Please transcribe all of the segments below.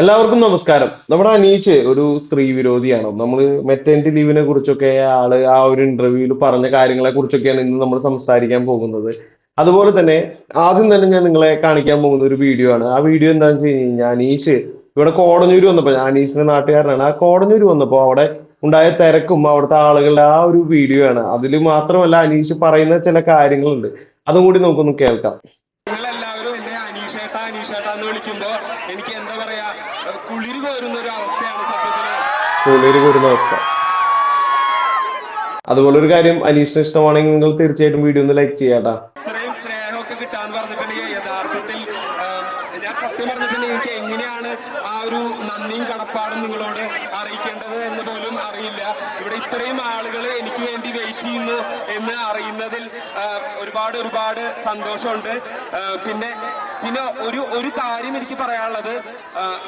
എല്ലാവർക്കും നമസ്കാരം. നമ്മുടെ അനീഷ് ഒരു സ്ത്രീ വിരോധിയാണ്. നമ്മൾ മെറ്റേണിറ്റി ലീവിനെ കുറിച്ചൊക്കെ ആള് ആ ഒരു ഇന്റർവ്യൂവിൽ പറഞ്ഞ കാര്യങ്ങളെ കുറിച്ചൊക്കെയാണ് ഇന്ന് നമ്മൾ സംസാരിക്കാൻ പോകുന്നത്. അതുപോലെ തന്നെ ആദ്യം തന്നെ ഞാൻ നിങ്ങളെ കാണിക്കാൻ പോകുന്ന ഒരു വീഡിയോ ആണ്. ആ വീഡിയോ എന്താണെന്ന് വെച്ച് കഴിഞ്ഞാൽ അനീഷ് ഇവിടെ കോടഞ്ഞൂര് വന്നപ്പോ, അനീഷിന്റെ നാട്ടുകാരനാണ്. ആ കോടഞ്ഞൂര് വന്നപ്പോ അവിടെ ഉണ്ടായ തിരക്കും അവിടുത്തെ ആളുകളുടെ ആ ഒരു വീഡിയോ ആണ്. അതിൽ മാത്രമല്ല അനീഷ് പറയുന്ന ചില കാര്യങ്ങളുണ്ട്. അതും കൂടി നമുക്കൊന്ന് കേൾക്കാം. നിങ്ങളെല്ലാവരും എന്നെ അനീഷേട്ടാ അനീഷേട്ടാ എന്ന് വിളിക്കുമ്പോ എനിക്ക് എന്താ പറയാ, കുളിര് കോരുന്ന ഒരു അവസ്ഥയാണ് സത്യത്തില്. കുളിര് കൂടുന്ന അവസ്ഥ. അതുപോലെ ഒരു കാര്യം, അനീഷിന് ഇഷ്ടമാണെങ്കിൽ നിങ്ങൾ തീർച്ചയായിട്ടും വീഡിയോ ഒന്ന് ലൈക്ക് ചെയ്യാട്ടാ. ഇത്രയും സ്നേഹമൊക്കെ കിട്ടാന്ന് പറഞ്ഞിട്ടുണ്ടെങ്കിൽ യഥാർത്ഥത്തിൽ ഞാൻ സത്യം പറഞ്ഞിട്ടുണ്ടെങ്കിൽ എനിക്ക് എങ്ങനെയാണ് ആ ഒരു നന്ദിയും കടപ്പാടും നിങ്ങളോട് അറിയിക്കേണ്ടത് എന്ന് പോലും അറിയില്ല. ഇവിടെ ഇത്രയും ആളുകൾ എനിക്ക് വേണ്ടി വെയിറ്റ് ചെയ്യുന്നു എന്ന് അറിയുന്നതിൽ ഒരുപാട് ഒരുപാട് സന്തോഷമുണ്ട്. പിന്നെ പിന്നെ ഒരു കാര്യം എനിക്ക് പറയാനുള്ളത്,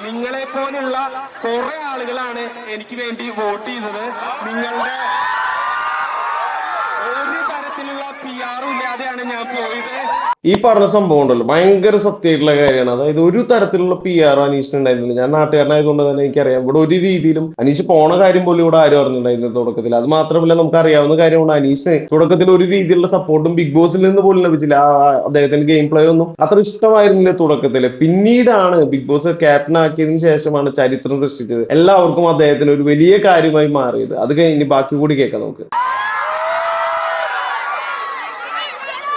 നിങ്ങളെ പോലുള്ള കുറെ ആളുകളാണ് എനിക്ക് വേണ്ടി വോട്ട് ചെയ്തത്. നിങ്ങളുടെ ഒരു തരത്തിലുള്ള PR ഇല്ലാതെയാണ് ഞാൻ പോയത്. ഈ പറഞ്ഞ സംഭവം ഉണ്ടല്ലോ, ഭയങ്കര സത്യമായിട്ടുള്ള കാര്യമാണ്. അതായത് ഒരു തരത്തിലുള്ള PR അനീഷിന് ഉണ്ടായിരുന്നില്ല. ഞാൻ നാട്ടുകാരനായതുകൊണ്ട് തന്നെ എനിക്കറിയാം, ഇവിടെ ഒരു രീതിയിലും അനീഷ് പോണ കാര്യം പോലും ഇവിടെ ആരും അറിഞ്ഞിട്ടുണ്ടായിരുന്നു തുടക്കത്തിൽ. അത് മാത്രമല്ല, നമുക്ക് അറിയാവുന്ന കാര്യമാണ്, അനീഷിന് തുടക്കത്തിൽ ഒരു രീതിയിലുള്ള സപ്പോർട്ടും ബിഗ് ബോസിൽ നിന്ന് പോലും ലഭിച്ചില്ല. അദ്ദേഹത്തിന്റെ ഗെയിം പ്ലേ ഒന്നും അത്ര ഇഷ്ടമായിരുന്നില്ല തുടക്കത്തില്. പിന്നീടാണ് ബിഗ് ബോസ് ക്യാപ്റ്റൻ ആക്കിയതിനു ശേഷമാണ് ചരിത്രം സൃഷ്ടിച്ചത്. എല്ലാവർക്കും അദ്ദേഹത്തിന് ഒരു വലിയ കാര്യമായി മാറിയത്. അത് കഴിഞ്ഞ് ബാക്കി കൂടി കേൾക്കാം നമുക്ക്.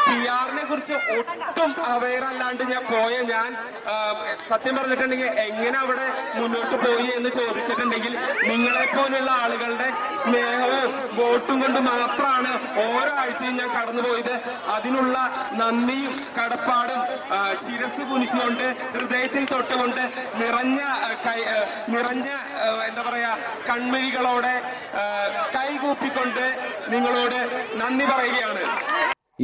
PR കുറിച്ച് ഒട്ടും അവെയർ അല്ലാണ്ട് ഞാൻ സത്യം പറഞ്ഞിട്ടുണ്ടെങ്കിൽ എങ്ങനെ അവിടെ മുന്നോട്ട് പോയി എന്ന് ചോദിച്ചിട്ടുണ്ടെങ്കിൽ നിങ്ങളെ പോലുള്ള ആളുകളുടെ സ്നേഹവും വോട്ടും കൊണ്ട് മാത്രമാണ് ഓരോ ആഴ്ചയും ഞാൻ കടന്നുപോയത്. അതിനുള്ള നന്ദിയും കടപ്പാടും ശിരസ് കുനിച്ചുകൊണ്ട്, ഹൃദയത്തിൽ തൊട്ടുകൊണ്ട്, നിറഞ്ഞ എന്താ പറയാ കൺമിഴികളോടെ കൈകൂപ്പിക്കൊണ്ട് നിങ്ങളോട് നന്ദി പറയുകയാണ്.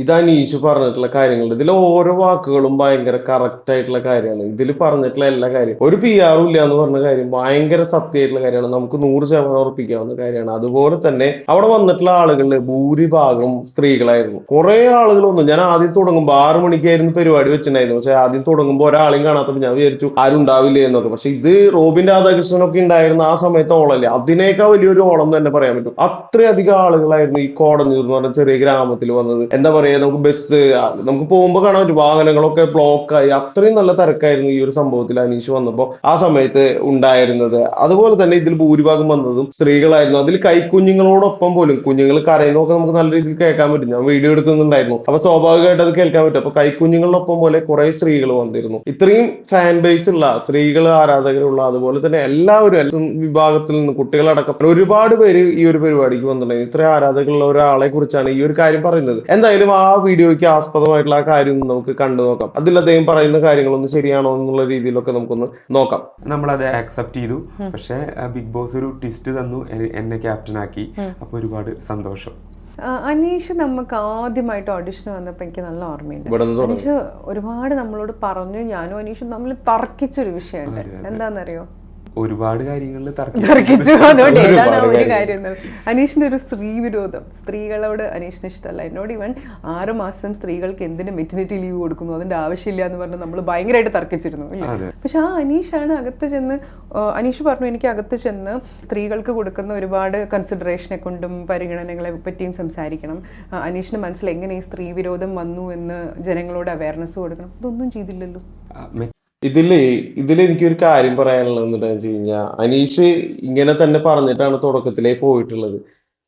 ഇത് അനീഷ് പറഞ്ഞിട്ടുള്ള കാര്യങ്ങളുണ്ട്. ഇതിൽ ഓരോ വാക്കുകളും ഭയങ്കര കറക്റ്റ് ആയിട്ടുള്ള കാര്യമാണ്. ഇതിൽ പറഞ്ഞിട്ടുള്ള എല്ലാ കാര്യം, ഒരു PR ഇല്ല എന്ന് പറഞ്ഞ കാര്യം ഭയങ്കര സത്യമായിട്ടുള്ള കാര്യമാണ്. നമുക്ക് 100% ഉറപ്പിക്കാവുന്ന കാര്യമാണ്. അതുപോലെ തന്നെ അവിടെ വന്നിട്ടുള്ള ആളുകളുടെ ഭൂരിഭാഗം സ്ത്രീകളായിരുന്നു. കുറെ ആളുകൾ വന്നു. ഞാൻ ആദ്യം തുടങ്ങുമ്പോൾ 6 മണിക്കായിരുന്നു പരിപാടി വെച്ചിട്ടുണ്ടായിരുന്നു. പക്ഷെ ആദ്യം തുടങ്ങുമ്പോൾ ഒരാളെയും കാണാത്തപ്പോൾ ഞാൻ വിചാരിച്ചു ആരും ഉണ്ടാവില്ലേ എന്നൊക്കെ. പക്ഷെ ഇത് റോബിൻ രാധാകൃഷ്ണനൊക്കെ ഉണ്ടായിരുന്ന ആ സമയത്ത് ഓളല്ലേ, അതിനേക്കാൾ വലിയൊരു ഓളം തന്നെ പറയാൻ പറ്റും. അത്രയധികം ആളുകളായിരുന്നു ഈ കോടഞ്ഞൂർ എന്ന് പറഞ്ഞ ചെറിയ ഗ്രാമത്തിൽ വന്നത്. എന്താ പറയാ, നമുക്ക് ബസ്, നമുക്ക് പോകുമ്പോൾ കാണാൻ പറ്റും വാഹനങ്ങളൊക്കെ ബ്ലോക്കായി. അത്രയും നല്ല തിരക്കായിരുന്നു ഈ ഒരു സംഭവത്തിൽ അനീഷ് വന്നപ്പോൾ ആ സമയത്ത് ഉണ്ടായിരുന്നത്. അതുപോലെ തന്നെ ഇതിൽ ഭൂരിഭാഗം വന്നതും സ്ത്രീകളായിരുന്നു. അതിൽ കൈക്കുഞ്ഞുങ്ങളോടൊപ്പം പോലും കുഞ്ഞുങ്ങൾ കരയുന്നതൊക്കെ നമുക്ക് നല്ല രീതിയിൽ കേൾക്കാൻ പറ്റും. ഞാൻ വീഡിയോ എടുക്കുന്നുണ്ടായിരുന്നു, അപ്പൊ സ്വാഭാവികമായിട്ട് അത് കേൾക്കാൻ പറ്റും. അപ്പൊ കൈക്കുഞ്ഞുങ്ങളോടൊപ്പം പോലെ കുറെ സ്ത്രീകൾ വന്നിരുന്നു. ഇത്രയും ഫാൻ ബേസ് ഉള്ള, സ്ത്രീകൾ ആരാധകരുള്ള, അതുപോലെ തന്നെ എല്ലാവരും എല്ലാ വിഭാഗത്തിൽ നിന്ന് കുട്ടികളടക്കം ഒരുപാട് പേര് ഈ ഒരു പരിപാടിക്ക് വന്നിട്ടുണ്ടായിരുന്നു. ഇത്രയും ആരാധകരുള്ള ഒരാളെ കുറിച്ചാണ് ഈ ഒരു കാര്യം പറയുന്നത്. എന്തായാലും ആ വീഡിയോയ്ക്ക് ആസ്പദമായിട്ടുള്ള ആ കാര്യം നമുക്ക് കണ്ടു നോക്കാം. അതിൽ അദ്ദേഹം പറയുന്ന കാര്യങ്ങളൊന്നും ശരിയാണോ എന്നുള്ള രീതിയിലൊക്കെ നമുക്കൊന്ന് നോക്കാം. നമ്മളത് ആക്സെപ്റ്റ് ചെയ്തു. പക്ഷെ ബിഗ് ബോസ് ഒരു ട്വിസ്റ്റ് തന്നു, എന്നെ ക്യാപ്റ്റൻ ആക്കി. അപ്പൊ ഒരുപാട് സന്തോഷം. അനീഷ് നമുക്ക് ആദ്യമായിട്ട് ഓഡിഷന് വന്നപ്പോ എനിക്ക് നല്ല ഓർമ്മയുണ്ട്. അനീഷ് ഒരുപാട് നമ്മളോട് പറഞ്ഞു. ഞാനും അനീഷും തമ്മിൽ തർക്കിച്ചൊരു വിഷയമുണ്ട്. എന്താണെന്നറിയോ? ഒരുപാട് കാര്യങ്ങളിൽ തർക്കിച്ചു. അതുകൊണ്ട് ഏതാണ് ഒരു കാര്യം, അനീഷിന്റെ ഒരു സ്ത്രീ വിരോധം. സ്ത്രീകളോട് അനീഷിന് ഇഷ്ടമല്ല. എന്നോട് ഇവൻ 6 മാസം സ്ത്രീകൾക്ക് എന്തിനു മെറ്റർനിറ്റി ലീവ് കൊടുക്കുന്നു, അതിന്റെ ആവശ്യമില്ല എന്ന് പറഞ്ഞ് നമ്മൾ ഭയങ്കരമായിട്ട് തർക്കിച്ചിരുന്നു. പക്ഷെ ആ അനീഷാണ് അകത്ത് ചെന്ന്, അനീഷ് പറഞ്ഞു എനിക്ക് അകത്ത് ചെന്ന് സ്ത്രീകൾക്ക് കൊടുക്കുന്ന ഒരുപാട് കൺസിഡറേഷനെ കൊണ്ടും പരിഗണനകളെ പറ്റിയും സംസാരിക്കണം. അനീഷിന് മനസ്സിൽ എങ്ങനെ ഈ സ്ത്രീ വിരോധം വന്നു എന്ന് ജനങ്ങളോട് അവയർനെസ് കൊടുക്കണം. ഇതൊന്നും ചെയ്തില്ലല്ലോ. ഇതില് എനിക്കൊരു കാര്യം പറയാനുള്ളത് എന്താണെന്ന് വെച്ച് കഴിഞ്ഞാൽ, അനീഷ് ഇങ്ങനെ തന്നെ പറഞ്ഞിട്ടാണ് തുടക്കത്തിലേ പോയിട്ടുള്ളത്.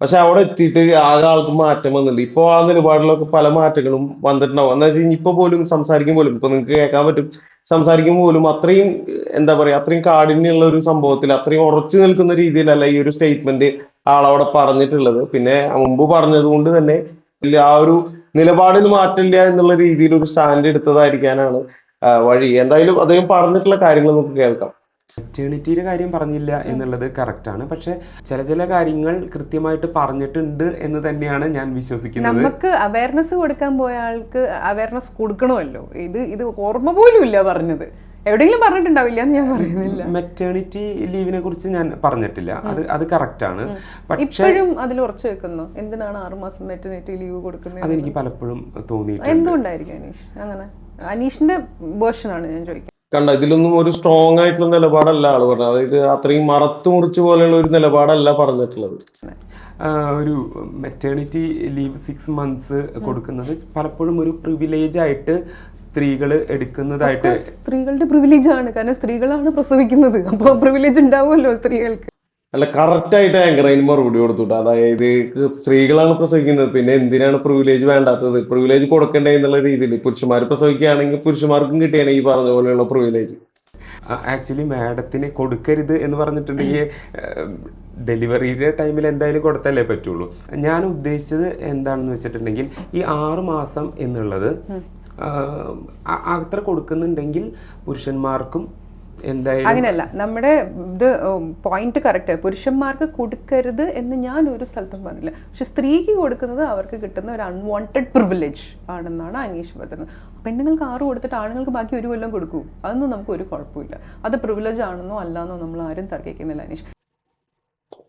പക്ഷെ അവിടെ എത്തിയിട്ട് ആകെ ആൾക്ക് മാറ്റം വന്നിട്ടുണ്ട്. ഇപ്പൊ ആ നിലപാടിലൊക്കെ പല മാറ്റങ്ങളും വന്നിട്ടുണ്ടാവും. എന്താ വെച്ച് കഴിഞ്ഞാൽ ഇപ്പൊ പോലും സംസാരിക്കും പോലും, ഇപ്പൊ നിങ്ങൾക്ക് കേൾക്കാൻ പറ്റും, സംസാരിക്കും പോലും അത്രയും എന്താ പറയാ, അത്രയും കാഠിന്യമുള്ള ഒരു സംഭവത്തിൽ അത്രയും ഉറച്ചു നിൽക്കുന്ന രീതിയിലല്ല ഈ ഒരു സ്റ്റേറ്റ്മെന്റ് ആളവിടെ പറഞ്ഞിട്ടുള്ളത്. പിന്നെ മുമ്പ് പറഞ്ഞത് കൊണ്ട് തന്നെ ആ ഒരു നിലപാടിൽ മാറ്റില്ല എന്നുള്ള രീതിയിൽ ഒരു സ്റ്റാൻഡ് എടുത്തതായിരിക്കാനാണ് വഴി. എന്തായാലും അദ്ദേഹം പറഞ്ഞിട്ടുള്ള കാര്യങ്ങൾ നമുക്ക് കേൾക്കാം. മെറ്റേണിറ്റിയുടെ കാര്യം പറഞ്ഞില്ല എന്നുള്ളത് കറക്റ്റാണ്. പക്ഷെ ചില കാര്യങ്ങൾ കൃത്യമായിട്ട് പറഞ്ഞിട്ടുണ്ട് എന്ന് തന്നെയാണ് ഞാൻ വിശ്വസിക്കുന്നത്. നമുക്ക് അവയർനെസ് കൊടുക്കാൻ പോയ ആൾക്ക് അവയർനെസ് കൊടുക്കണമല്ലോ. ഇത് ഓർമ്മ പോലും ഇല്ല പറഞ്ഞത്. എവിടെയെങ്കിലും പറഞ്ഞിട്ടുണ്ടാവില്ല എന്ന് ഞാൻ പറയുന്നില്ല. മെറ്റേണിറ്റി ലീവിനെ കുറിച്ച് ഞാൻ പറഞ്ഞിട്ടില്ല. അത് കറക്റ്റ് ആണ്. ഇപ്പോഴും അതിൽ ഉറച്ചു വെക്കുന്നു. എന്തിനാണ് 6 മാസം മെറ്റേണിറ്റി ലീവ് കൊടുക്കുന്നത്? അതെനിക്ക് പലപ്പോഴും തോന്നിയിട്ടുണ്ട്. എന്തുകൊണ്ടായിരിക്കും അനീഷ് അങ്ങനെ? അനീഷിന്റെ വേർഷൻ ആണ് ഞാൻ ചോദിക്കുന്നത്. കണ്ട ഇതിലൊന്നും ഒരു സ്ട്രോങ് ആയിട്ടുള്ള നിലപാടല്ല ആള് പറഞ്ഞത്. അതായത് അത്രയും മറത്തു മുറിച്ച് പോലെയുള്ള ഒരു നിലപാടല്ല പറഞ്ഞിട്ടുള്ളത്. ഒരു മെറ്റേണിറ്റി ലീവ് 6 months കൊടുക്കുന്നത് പലപ്പോഴും ഒരു പ്രിവിലേജ് ആയിട്ട് സ്ത്രീകൾ എടുക്കുന്നതായിട്ട്. സ്ത്രീകളുടെ പ്രിവിലേജ് ആണ്, കാരണം സ്ത്രീകളാണ് പ്രസവിക്കുന്നത്, അപ്പൊ പ്രിവിലേജ് ഉണ്ടാവുമല്ലോ സ്ത്രീകൾക്ക്. അല്ല, കറക്റ്റ് ആയിട്ട് ആങ്കർ അതിന് മറുപടി കൊടുത്തുട്ടോ. അതായത് സ്ത്രീകളാണ് പ്രസവിക്കുന്നത്, പിന്നെ എന്തിനാണ് പ്രിവിലേജ് വേണ്ടാത്തത്, പ്രിവിലേജ് കൊടുക്കണ്ടേ എന്നുള്ള രീതിയിൽ പുരുഷന്മാർ പ്രസവിക്കുകയാണെങ്കിൽ പുരുഷന്മാർക്കും കിട്ടിയാണ് ഈ പറഞ്ഞ പോലെയുള്ള പ്രിവിലേജ്. ആക്ച്വലി മാഡത്തിന് കൊടുക്കരുത് എന്ന് പറഞ്ഞിട്ടുണ്ടെങ്കിൽ ഡെലിവറിയുടെ ടൈമിൽ എന്തായാലും കൊടുത്തല്ലേ പറ്റുള്ളൂ. ഞാൻ ഉദ്ദേശിച്ചത് എന്താണെന്ന് വെച്ചിട്ടുണ്ടെങ്കിൽ ഈ 6 മാസം എന്നുള്ളത് അത്ര കൊടുക്കുന്നുണ്ടെങ്കിൽ പുരുഷന്മാർക്കും എന്തായാലും അങ്ങനെയല്ല. നമ്മുടെ ഇത് പോയിന്റ് കറക്റ്റ്. പുരുഷന്മാർക്ക് കൊടുക്കരുത് എന്ന് ഞാൻ ഒരു സ്ഥലത്തും പറഞ്ഞില്ല. പക്ഷെ സ്ത്രീക്ക് കൊടുക്കുന്നത് അവർക്ക് കിട്ടുന്ന ഒരു അൺവാണ്ടഡ് പ്രിവിലേജ് ആണെന്നാണ് അനീഷ് പറയുന്നത്. പെണ്ണുങ്ങൾക്ക് 6 കൊടുത്തിട്ട് ആണുങ്ങൾക്ക് ബാക്കി 1 കൊല്ലം കൊടുക്കൂ, അതൊന്നും നമുക്ക് ഒരു കുഴപ്പമില്ല. അത് പ്രിവിലേജ് ആണെന്നോ അല്ലാന്നോ നമ്മൾ ആരും തർക്കിക്കുന്നില്ല അനീഷ്.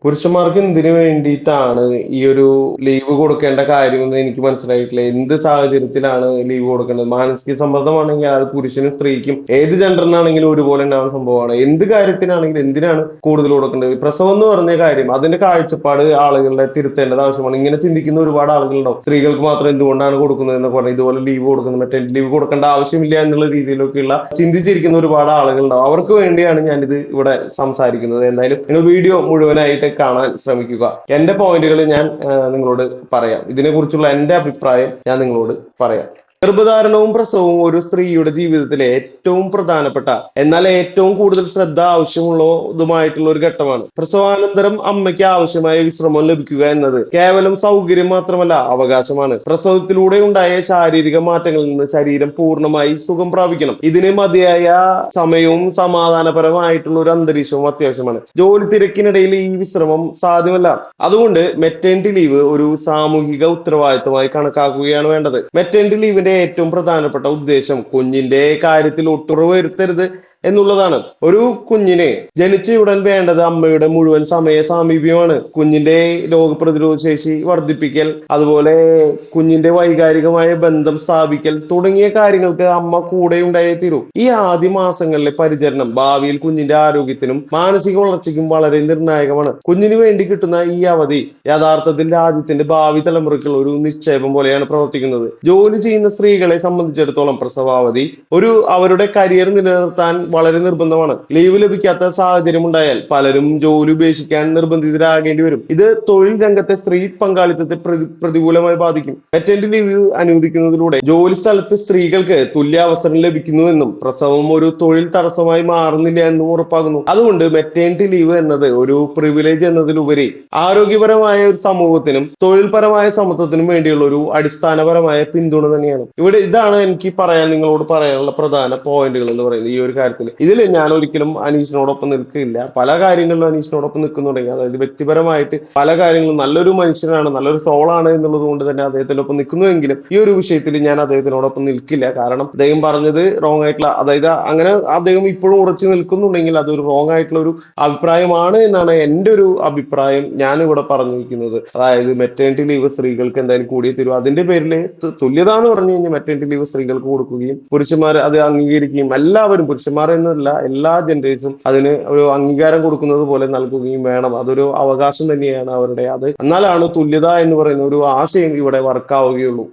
പുരുഷന്മാർക്ക് എന്തിനു വേണ്ടിയിട്ടാണ് ഈ ഒരു ലീവ് കൊടുക്കേണ്ട കാര്യമെന്ന് എനിക്ക് മനസ്സിലായിട്ടില്ല. എന്ത് സാഹചര്യത്തിലാണ് ലീവ് കൊടുക്കേണ്ടത്? മാനസിക സമ്മർദ്ദമാണെങ്കിൽ അത് പുരുഷനും സ്ത്രീക്കും ഏത് ജെൻഡറിനാണെങ്കിലും ഒരുപോലെ ഉണ്ടാകുന്ന സംഭവമാണ്. എന്ത് കാര്യത്തിനാണെങ്കിലും എന്തിനാണ് കൂടുതൽ കൊടുക്കേണ്ടത്? പ്രസവം എന്ന് പറഞ്ഞ കാര്യം, അതിന്റെ കാഴ്ചപ്പാട് ആളുകളുടെ തിരുത്തേണ്ടത് ആവശ്യമാണ്. ഇങ്ങനെ ചിന്തിക്കുന്ന ഒരുപാട് ആളുകളുണ്ടാവും. സ്ത്രീകൾക്ക് മാത്രം എന്തുകൊണ്ടാണ് കൊടുക്കുന്നത് എന്നൊക്കെ പറഞ്ഞാൽ ഇതുപോലെ ലീവ് കൊടുക്കുന്നത്, മറ്റേ ലീവ് കൊടുക്കേണ്ട ആവശ്യമില്ല എന്നുള്ള രീതിയിലൊക്കെയുള്ള ചിന്തിച്ചിരിക്കുന്ന ഒരുപാട് ആളുകളുണ്ടാവും. അവർക്ക് വേണ്ടിയാണ് ഞാനിത് ഇവിടെ സംസാരിക്കുന്നത്. എന്തായാലും നിങ്ങൾ വീഡിയോ മുഴുവനായിട്ട് കാണാൻ ശ്രമിക്കുക. എന്റെ പോയിന്റുകൾ ഞാൻ നിങ്ങളോട് പറയാം. ഇതിനെക്കുറിച്ചുള്ള എന്റെ അഭിപ്രായം ഞാൻ നിങ്ങളോട് പറയാം. ഗർഭധാരണവും പ്രസവവും ഒരു സ്ത്രീയുടെ ജീവിതത്തിലെ ഏറ്റവും പ്രധാനപ്പെട്ട എന്നാൽ ഏറ്റവും കൂടുതൽ ശ്രദ്ധ ആവശ്യമുള്ളതുമായിട്ടുള്ള ഒരു ഘട്ടമാണ്. പ്രസവാനന്തരം അമ്മയ്ക്ക് ആവശ്യമായ വിശ്രമം ലഭിക്കുക എന്നത് കേവലം സൗകര്യം മാത്രമല്ല, അവകാശമാണ്. പ്രസവത്തിലൂടെ ഉണ്ടായ ശാരീരിക മാറ്റങ്ങളിൽ നിന്ന് ശരീരം പൂർണ്ണമായി സുഖം പ്രാപിക്കണം. ഇതിന് മതിയായ സമയവും സമാധാനപരമായിട്ടുള്ള ഒരു അന്തരീക്ഷവും അത്യാവശ്യമാണ്. ജോലി തിരക്കിനിടയിൽ ഈ വിശ്രമം സാധ്യമല്ല. അതുകൊണ്ട് മെറ്റേണിറ്റി ലീവ് ഒരു സാമൂഹിക ഉത്തരവാദിത്തമായി കണക്കാക്കുകയാണ് വേണ്ടത്. മെറ്റേണിറ്റി ലീവിന്റെ ഏറ്റവും പ്രധാനപ്പെട്ട ഉദ്ദേശം കുഞ്ഞിന്റെ കാര്യത്തിൽ ഒട്ടുറവ് വരുത്തരുത് എന്നുള്ളതാണ്. ഒരു കുഞ്ഞിനെ ജനിച്ച ഉടൻ വേണ്ടത് അമ്മയുടെ മുഴുവൻ സമയ സാമീപ്യമാണ്. കുഞ്ഞിന്റെ രോഗപ്രതിരോധ ശേഷി വർദ്ധിപ്പിക്കൽ, അതുപോലെ കുഞ്ഞിന്റെ വൈകാരികമായ ബന്ധം സ്ഥാപിക്കൽ തുടങ്ങിയ കാര്യങ്ങൾക്ക് അമ്മ കൂടെ ഉണ്ടായേ തീരൂ. ഈ ആദ്യ മാസങ്ങളിലെ പരിചരണം ഭാവിയിൽ കുഞ്ഞിന്റെ ആരോഗ്യത്തിനും മാനസിക വളർച്ചയ്ക്കും വളരെ നിർണായകമാണ്. കുഞ്ഞിന് വേണ്ടി കിട്ടുന്ന ഈ അവധി യഥാർത്ഥത്തിൽ രാജ്യത്തിന്റെ ഭാവി തലമുറയ്ക്കുള്ള ഒരു നിക്ഷേപം പോലെയാണ് പ്രവർത്തിക്കുന്നത്. ജോലി ചെയ്യുന്ന സ്ത്രീകളെ സംബന്ധിച്ചിടത്തോളം പ്രസവാവധി അവരുടെ കരിയർ നിലനിർത്താൻ വളരെ നിർബന്ധമാണ്. ലീവ് ലഭിക്കാത്ത സാഹചര്യം ഉണ്ടായാൽ പലരും ജോലി ഉപേക്ഷിക്കാൻ നിർബന്ധിതരാകേണ്ടി വരും. ഇത് തൊഴിൽ രംഗത്തെ സ്ത്രീ പങ്കാളിത്തത്തെ പ്രതികൂലമായി ബാധിക്കും. മെറ്റേണിറ്റി ലീവ് അനുവദിക്കുന്നതിലൂടെ ജോലി സ്ഥലത്ത് സ്ത്രീകൾക്ക് തുല്യ അവസരം ലഭിക്കുന്നുവെന്നും പ്രസവം ഒരു തൊഴിൽ തടസ്സമായി മാറുന്നില്ല എന്നും ഉറപ്പാകുന്നു. അതുകൊണ്ട് മെറ്റേണിറ്റി ലീവ് എന്നത് ഒരു പ്രിവിലേജ് എന്നതിലുപരി ആരോഗ്യപരമായ ഒരു സമൂഹത്തിനും തൊഴിൽപരമായ സമത്വത്തിനും വേണ്ടിയുള്ള ഒരു അടിസ്ഥാനപരമായ പിന്തുണ തന്നെയാണ്. ഇതാണ് എനിക്ക് നിങ്ങളോട് പറയാനുള്ള പ്രധാന പോയിന്റുകൾ എന്ന് പറയുന്നത്. ഈ ഒരു കാര്യത്തിൽ ഇതിൽ ഞാൻ ഒരിക്കലും അനീഷിനോടൊപ്പം നിൽക്കില്ല. പല കാര്യങ്ങളിലും അനീഷിനോടൊപ്പം നിൽക്കുന്നുണ്ടെങ്കിൽ, അതായത് വ്യക്തിപരമായിട്ട് പല കാര്യങ്ങളും നല്ലൊരു മനുഷ്യനാണ്, നല്ലൊരു സോളാണ് എന്നുള്ളത് കൊണ്ട് തന്നെ അദ്ദേഹത്തിനൊപ്പം നിൽക്കുന്നുവെങ്കിലും ഈ ഒരു വിഷയത്തിൽ ഞാൻ അദ്ദേഹത്തിനോടൊപ്പം നിൽക്കില്ല. കാരണം അദ്ദേഹം പറഞ്ഞത് റോങ് ആയിട്ടുള്ള, അതായത് അങ്ങനെ അദ്ദേഹം ഇപ്പോഴും ഉറച്ചു നിൽക്കുന്നുണ്ടെങ്കിൽ അതൊരു റോങ് ആയിട്ടുള്ള ഒരു അഭിപ്രായമാണ് എന്നാണ് എൻ്റെ ഒരു അഭിപ്രായം ഞാൻ ഇവിടെ പറഞ്ഞിരിക്കുന്നത്. അതായത് മെറ്റേണിറ്റി ലീവ് സ്ത്രീകൾക്ക് എന്തായാലും കൂടിയേ തരും. അതിന്റെ പേരിൽ തുല്യത എന്ന് പറഞ്ഞു കഴിഞ്ഞാൽ മെറ്റേണിറ്റി ലീവ് സ്ത്രീകൾക്ക് കൊടുക്കുകയും പുരുഷന്മാർ അത് അംഗീകരിക്കുകയും എല്ലാവരും, പുരുഷന്മാർ എന്നല്ല എല്ലാ ജെൻഡേഴ്സും അതിന് ഒരു അംഗീകാരം കൊടുക്കുന്നത് പോലെ നൽകുകയും വേണം. അതൊരു അവകാശം തന്നെയാണ് അവരുടെ. അത് എന്നാലാണ് തുല്യത എന്ന് പറയുന്ന ഒരു ആശയം ഇവിടെ വർക്കാവുകയുള്ളൂ.